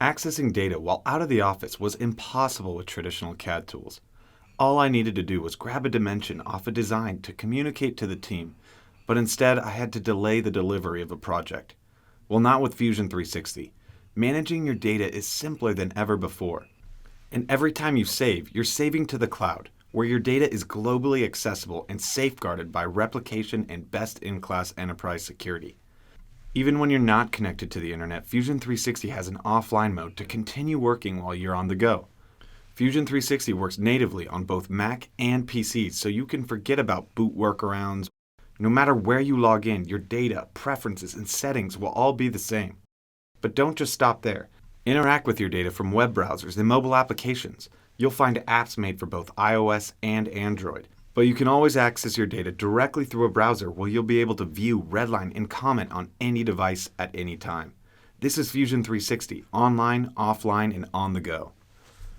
Accessing data while out of the office was impossible with traditional CAD tools. All I needed to do was grab a dimension off a design to communicate to the team, but instead I had to delay the delivery of a project. Well, not with Fusion 360. Managing your data is simpler than ever before. And every time you save, you're saving to the cloud, where your data is globally accessible and safeguarded by replication and best-in-class enterprise security. Even when you're not connected to the internet, Fusion 360 has an offline mode to continue working while you're on the go. Fusion 360 works natively on both Mac and PCs, so you can forget about boot workarounds. No matter where you log in, your data, preferences, and settings will all be the same. But don't just stop there. Interact with your data from web browsers and mobile applications. You'll find apps made for both iOS and Android. But you can always access your data directly through a browser where you'll be able to view, redline, and comment on any device at any time. This is Fusion 360, online, offline, and on the go.